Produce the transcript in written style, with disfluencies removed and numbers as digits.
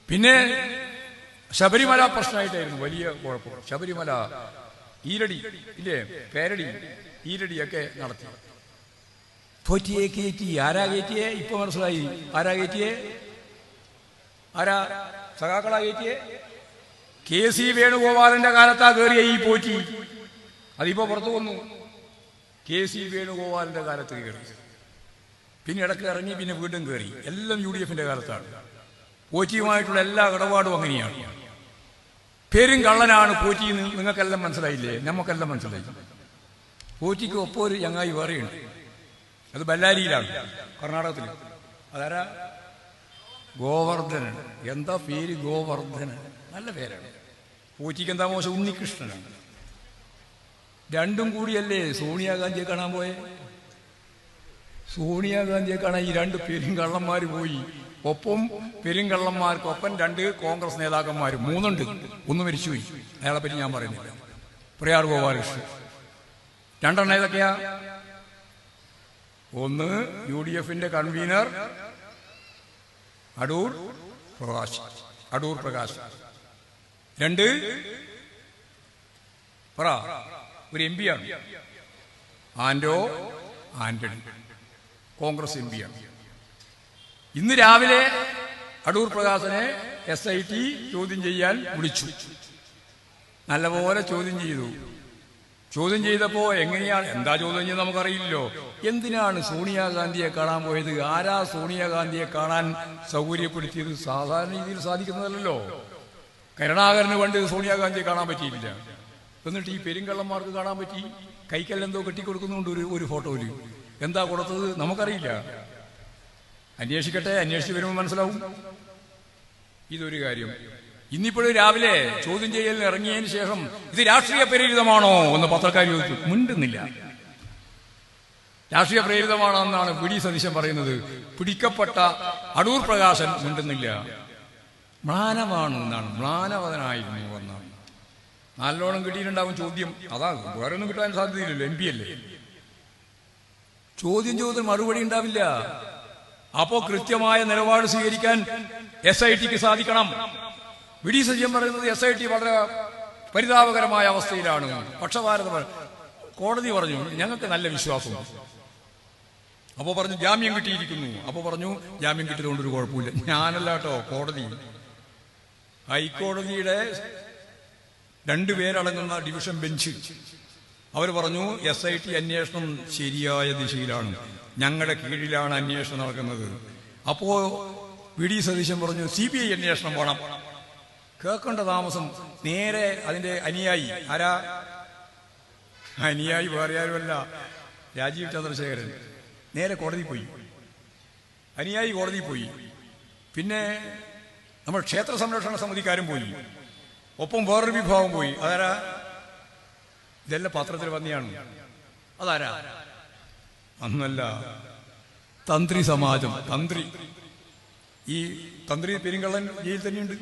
പിന്നെ ശബരിമല പ്രശ്നമായിട്ടായിരുന്നു വലിയ കുഴപ്പം. ശബരിമല ഈരടി ഇല്ലേ, പേരടി ഈരടിയൊക്കെ നടത്തി. പോറ്റിയെ കയറ്റി. ആരാ കയറ്റിയെ? ഇപ്പൊ മനസ്സിലായി ആരാ കയറ്റിയെ? ആരാ സഖാക്കളാ കയറ്റിയെ? KC വേണുഗോപാലന്റെ കാലത്താ കയറിയ ഈ പോറ്റി. അതിപ്പോ പുറത്തു വന്നു. KC വേണുഗോപാലന്റെ കാലത്ത് കയറി, പിന്നെ ഇടയ്ക്ക് ഇറങ്ങി, പിന്നെ വീണ്ടും കയറി. എല്ലാം UDF-ന്റെ കാലത്താണ്. പോറ്റിയുമായിട്ടുള്ള എല്ലാ ഇടപാടും അങ്ങനെയാണ്. പേരും കള്ളനാണ് പോറ്റി. നിങ്ങൾക്കെല്ലാം മനസ്സിലായില്ലേ? നമുക്കെല്ലാം മനസ്സിലായി. പോറ്റിക്ക് ഒപ്പം ഒരു ചങ്ങായി വേറെയുണ്ട്. അത് ബല്ലാരിയിലാണ്, കർണാടകത്തിൽ. അതാരാ? ഗോവർദ്ധനൻ. എന്താ പേര്? ഗോവർദ്ധനൻ. നല്ല പേരാണ്. പോറ്റിക്ക് എന്താ മോശം? ഉണ്ണികൃഷ്ണനാണ്. രണ്ടും കൂടിയല്ലേ സോണിയാഗാന്ധിയെ കാണാൻ പോയെ? സോണിയാഗാന്ധിയെ കാണാൻ ഈ രണ്ട് പെരുങ്കള്ളന്മാർ പോയി. ഒപ്പം പെരുങ്കള്ളന്മാർക്കൊപ്പം രണ്ട് കോൺഗ്രസ് നേതാക്കന്മാർ, മൂന്നുണ്ട്. ഒന്ന് മരിച്ചുപോയി, അയാളെ പറ്റി ഞാൻ പറയുന്നില്ല. പ്രയാർ ഗോപാലകൃഷ്ണൻ. രണ്ടെണ്ണം ഏതൊക്കെയാ? ഒന്ന് UDF-ന്റെ കൺവീനർ അടൂർ പ്രകാശ്. രണ്ട് ഒരു MP ആണ്, ആന്റണി, കോൺഗ്രസ് MP ആണ്. ഇന്ന് രാവിലെ അടൂർ പ്രകാശനെ SIT ചോദ്യം ചെയ്യാൻ വിളിച്ചു. നല്ലപോലെ ചോദ്യം ചെയ്തു. ചോദ്യം ചെയ്തപ്പോ എങ്ങനെയാണ്, എന്താ ചോദ്യം ചെയ്ത് നമുക്കറിയില്ലല്ലോ. എന്തിനാണ് സോണിയാഗാന്ധിയെ കാണാൻ പോയത്? ആരാ സോണിയാഗാന്ധിയെ കാണാൻ സൗകര്യപ്പെടുത്തിയത്? സാധാരണ രീതിയിൽ സാധിക്കുന്നതല്ലോ. കരുണാകരന് പണ്ട് സോണിയാഗാന്ധിയെ കാണാൻ പറ്റിയില്ല. എന്നിട്ട് ഈ പെരുങ്കള്ളന്മാർക്ക് കാണാൻ പറ്റി. കൈക്കല്ലെന്തോ കെട്ടിക്കൊടുക്കുന്നുണ്ട് ഒരു ഫോട്ടോയിൽ. എന്താ കൊടുത്തത് നമുക്കറിയില്ല. അന്വേഷിക്കട്ടെ, അന്വേഷിച്ച് വരുമ്പോൾ മനസ്സിലാവും. ഇതൊരു കാര്യം. ഇന്നിപ്പോഴും രാവിലെ ചോദ്യം ചെയ്യലിന് ഇറങ്ങിയതിന് ശേഷം ഇത് രാഷ്ട്രീയ പ്രേരിതമാണോ എന്ന് പത്രക്കാർ ചോദിച്ചു. മിണ്ടുന്നില്ല. രാഷ്ട്രീയ പ്രേരിതമാണോ എന്നാണ് VD സതീശൻ പറയുന്നത്. പിടിക്കപ്പെട്ട അടൂർ പ്രകാശൻ മിണ്ടുന്നില്ല. മ്ലാനമാണ് എന്നാണ്, മ്ലാനവതനായിരുന്നു എന്നാണ്. നല്ലോണം കിട്ടിയിട്ടുണ്ടാവും ചോദ്യം. അതാ, വേറെ ഒന്നും കിട്ടാൻ സാധ്യതയില്ലല്ലോ, MP അല്ലേ. ചോദ്യം മറുപടി ഉണ്ടാവില്ല. അപ്പോ കൃത്യമായ നിലപാട് സ്വീകരിക്കാൻ SIT-ക്ക് സാധിക്കണം. VD സതീശൻ പറയുന്നത് SIT വളരെ പരിതാപകരമായ അവസ്ഥയിലാണ്, പക്ഷപാതപരമാണ്. കോടതി പറഞ്ഞു ഞങ്ങൾക്ക് നല്ല വിശ്വാസം. അപ്പോ പറഞ്ഞു ജാമ്യം കിട്ടിയിരിക്കുന്നു. അപ്പോ പറഞ്ഞു ജാമ്യം കിട്ടിയതുകൊണ്ടൊരു കുഴപ്പമില്ല. ഞാനല്ല കേട്ടോ, കോടതി. ഹൈക്കോടതിയുടെ 2 പേരടങ്ങുന്ന ഡിവിഷൻ ബെഞ്ച് അവർ പറഞ്ഞു SIT അന്വേഷണം ശരിയായ ദിശയിലാണ്, ഞങ്ങളുടെ കീഴിലാണ് അന്വേഷണം നടക്കുന്നത്. അപ്പോ VD സതീശൻ പറഞ്ഞു CBI അന്വേഷണം വേണം. കേൾക്കേണ്ട താമസം. നേരെ അതിന്റെ അനുയായി ആരാ? അനുയായി വേറെ ആരുമല്ല, രാജീവ് ചന്ദ്രശേഖരൻ. നേരെ കോടതി പോയി. അനുയായി കോടതി പോയി. പിന്നെ നമ്മൾ ക്ഷേത്ര സംരക്ഷണ സമിതിക്കാരും പോയി. ഒപ്പം വേറൊരു വിഭാഗം പോയി. അതാരാ? ഇതെല്ലാം പത്രത്തിൽ വന്നെയാണ്. അതാരാ? അന്നല്ല, തന്ത്രി സമാജം. തന്ത്രി. ഈ തന്ത്രി പെരുങ്കള്ളൻ ജയിലിൽ തന്നെയുണ്ട്.